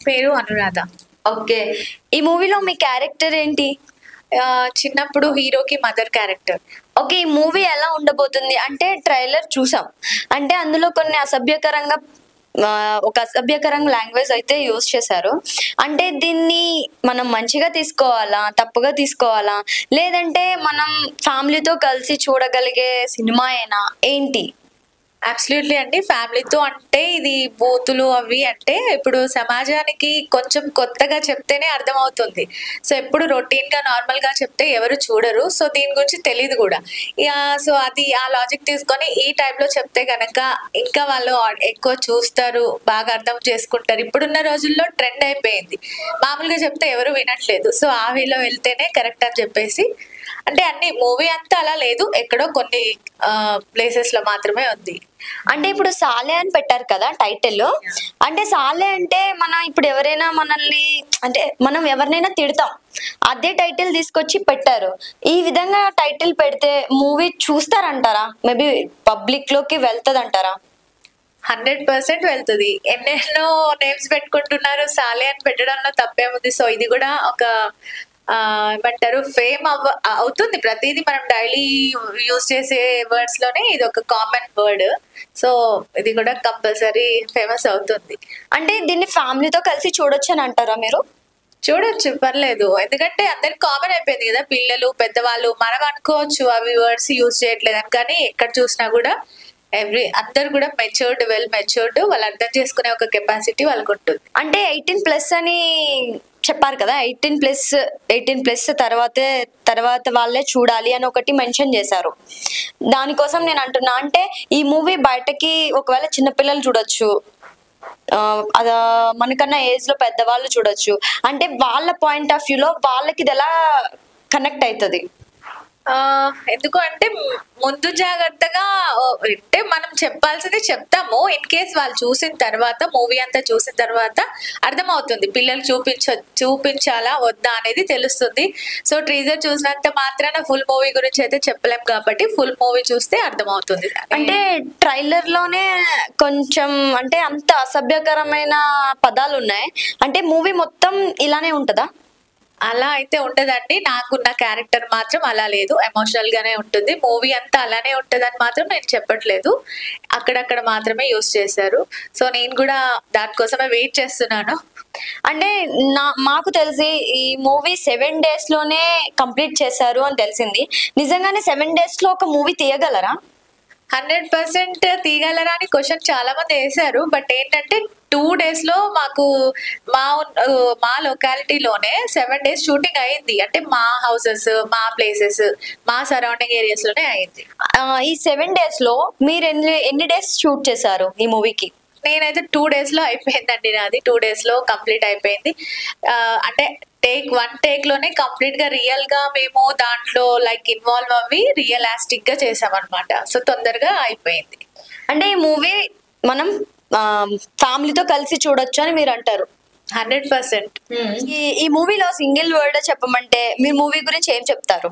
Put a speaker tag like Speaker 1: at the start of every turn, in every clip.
Speaker 1: పేరు అనురాధ.
Speaker 2: ఓకే. ఈ మూవీలో మీ క్యారెక్టర్ ఏంటి?
Speaker 1: చిన్నప్పుడు హీరోకి మదర్ క్యారెక్టర్.
Speaker 2: ఓకే. ఈ మూవీ ఎలా ఉండబోతుంది? అంటే ట్రైలర్ చూసాం. అంటే అందులో కొన్ని ఒక అసభ్యకరంగా లాంగ్వేజ్ అయితే యూజ్ చేశారు. అంటే దీన్ని మనం మంచిగా తీసుకోవాలా? తప్పుగా తీసుకోవాలా? లేదంటే మనం ఫ్యామిలీతో కలిసి చూడగలిగే సినిమాయేనా? ఏంటి?
Speaker 1: అబ్సల్యూట్లీ అండి. ఫ్యామిలీతో అంటే ఇది బూతులు అవి అంటే ఇప్పుడు సమాజానికి కొంచెం కొత్తగా చెప్తేనే అర్థమవుతుంది. సో ఎప్పుడు రొటీన్‌గా నార్మల్‌గా చెప్తే ఎవరు చూడరు. సో దీని గురించి తెలీదు గూడా. సో అది ఆ లాజిక్ తీసుకొని ఈ టైప్‌లో చెప్తే గనక ఇంకా వాళ్ళు ఎక్కువ చూస్తారు, బాగా అర్థం చేసుకుంటారు. ఇప్పుడున్న రోజుల్లో ట్రెండ్ అయిపోయింది. మామూలుగా చెప్తే ఎవరు వినట్లేదు. సో ఆ వేలో వెళ్తేనే కరెక్ట్ అని చెప్పేసి అంటే అన్ని మూవీ అంతా అలా లేదు. ఎక్కడో కొన్ని ప్లేసెస్‌లో మాత్రమే ఉంది.
Speaker 2: అంటే ఇప్పుడు సాలే అని పెట్టారు కదా టైటిల్. అంటే సాలే అంటే మనం ఇప్పుడు ఎవరైనా మనల్ని అంటే మనం ఎవరినైనా తిడతాం. అదే టైటిల్ తీసుకొచ్చి పెట్టారు. ఈ విధంగా టైటిల్ పెడితే మూవీ చూస్తారంటారా? మేబీ పబ్లిక్ లోకి వెళ్తదంటారా?
Speaker 1: 100% వెళ్తది. ఎన్నెన్నో నేమ్స్ పెట్టుకుంటున్నారు. సాలే అని పెట్టడంలో తప్పేముంది. సో ఇది కూడా ఒక ఏమంటారు ఫేమ్ అవుతుంది. ప్రతిదీ మనం డైలీ యూజ్ చేసే వర్డ్స్ లోనే ఇది ఒక కామన్ వర్డ్. సో ఇది కూడా కంపల్సరీ ఫేమస్ అవుతుంది.
Speaker 2: అంటే దీన్ని ఫ్యామిలీతో కలిసి చూడొచ్చు అని అంటారా మీరు?
Speaker 1: చూడొచ్చు, పర్లేదు. ఎందుకంటే అందరికి కామన్ అయిపోయింది కదా. పిల్లలు, పెద్దవాళ్ళు మనం అనుకోవచ్చు అవి వర్డ్స్ యూజ్ చేయట్లేదని, కానీ ఎక్కడ చూసినా కూడా అందరు కూడా వెల్ మెచ్యూర్డ్, వాళ్ళు అర్థం చేసుకునే ఒక కెపాసిటీ వాళ్ళకు ఉంటుంది.
Speaker 2: అంటే 18+ అని చెప్పారు కదా. 18+ తర్వాత వాళ్ళే చూడాలి అని ఒకటి మెన్షన్ చేశారు. దానికోసం నేను అంటున్నా, అంటే ఈ మూవీ బయటకి ఒకవేళ చిన్నపిల్లలు చూడొచ్చు, అదా మనకన్నా ఏజ్ లో పెద్దవాళ్ళు చూడొచ్చు. అంటే వాళ్ళ పాయింట్ ఆఫ్ వ్యూలో వాళ్ళకి ఇది ఎలా కనెక్ట్ అవుతుంది?
Speaker 1: ఎందుకు అంటే ముందు జాగ్రత్తగా అంటే మనం చెప్పాల్సింది చెప్తాము. ఇన్ కేస్ వాళ్ళు చూసిన తర్వాత, మూవీ అంతా చూసిన తర్వాత అర్థమవుతుంది. పిల్లలు చూపించాలా వద్దా అనేది తెలుస్తుంది. సో ట్రీజర్ చూసినంత మాత్రాన ఫుల్ మూవీ గురించి అయితే చెప్పలేం కాబట్టి ఫుల్ మూవీ చూస్తే అర్థమవుతుంది.
Speaker 2: అంటే ట్రైలర్ లోనే కొంచెం అంటే అంత అసభ్యకరమైన పదాలు ఉన్నాయి. అంటే మూవీ మొత్తం ఇలానే ఉంటదా?
Speaker 1: అలా అయితే ఉండదండి. నాకున్న క్యారెక్టర్ మాత్రం అలా లేదు. ఎమోషనల్ గానే ఉంటుంది. మూవీ అంతా అలానే ఉంటదని మాత్రం నేను చెప్పట్లేదు. అక్కడక్కడ మాత్రమే యూజ్ చేశారు. సో నేను కూడా దానికోసమే వెయిట్ చేస్తున్నాను.
Speaker 2: అంటే మాకు తెలిసి ఈ మూవీ 7 days లోనే కంప్లీట్ చేశారు అని తెలిసింది. నిజంగానే 7 days లో ఒక మూవీ తీయగలరా?
Speaker 1: 100% తీయగలరా అని క్వశ్చన్ చాలా మంది వేశారు. బట్ ఏంటంటే 2 days లో మాకు మా లొకాలిటీలోనే 7 days షూటింగ్ అయింది. అంటే మా హౌసెస్, మా ప్లేసెస్, మా సరౌండింగ్ ఏరియాస్ లోనే అయింది.
Speaker 2: ఈ 7 days లో మీరు ఎన్ని డేస్ షూట్ చేశారు ఈ మూవీకి?
Speaker 1: నేనైతే 2 days లో అయిపోయిందండి. నాది 2 days లో కంప్లీట్ అయిపోయింది. అంటే వన్ టేక్ లోనే కంప్లీట్ గా రియల్ గా మేము దాంట్లో లైక్ ఇన్వాల్వ్ అవ్వి రియలాస్టిక్ గా చేసామన్నమాట. సో తొందరగా అయిపోయింది.
Speaker 2: అంటే ఈ మూవీ మనం ఫ్యామిలీతో కలిసి చూడొచ్చు అని మీరు అంటారు?
Speaker 1: 100%.
Speaker 2: ఈ మూవీలో సింగిల్ వర్డ్ చెప్పమంటే మీరు మూవీ గురించి ఏం చెప్తారు?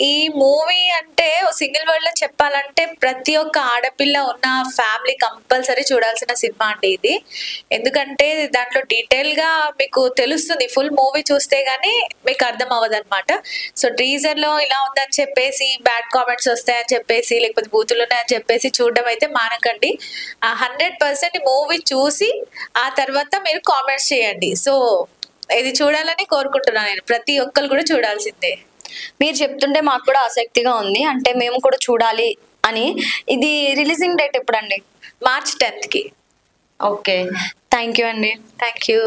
Speaker 1: ఈ మూవీ అంటే సింగిల్ వర్డ్ లో చెప్పాలంటే ప్రతి ఒక్క ఆడపిల్ల ఉన్న ఫ్యామిలీ కంపల్సరీ చూడాల్సిన సినిమా అండి ఇది. ఎందుకంటే దాంట్లో డీటెయిల్ గా మీకు తెలుస్తుంది. ఫుల్ మూవీ చూస్తే గానీ మీకు అర్థం అవ్వదు అనమాట. సో టీజర్ లో ఇలా ఉందని చెప్పేసి, బ్యాడ్ కామెంట్స్ వస్తాయని చెప్పేసి, లేకపోతే బూతులు ఉన్నాయని చెప్పేసి చూడడం అయితే మానకండి. 100% మూవీ చూసి ఆ తర్వాత మీరు కామెంట్స్ చేయండి. సో ఇది చూడాలని కోరుకుంటున్నాను నేను. ప్రతి ఒక్కరు కూడా చూడాల్సిందే.
Speaker 2: మీరు చెప్తుంటే మాకు కూడా ఆసక్తిగా ఉంది. అంటే మేము కూడా చూడాలి అని. ఇది రిలీజింగ్ డేట్ ఎప్పుడండి?
Speaker 1: March 10th కి.
Speaker 2: ఓకే. థ్యాంక్ యూ అండి.
Speaker 1: Thank you.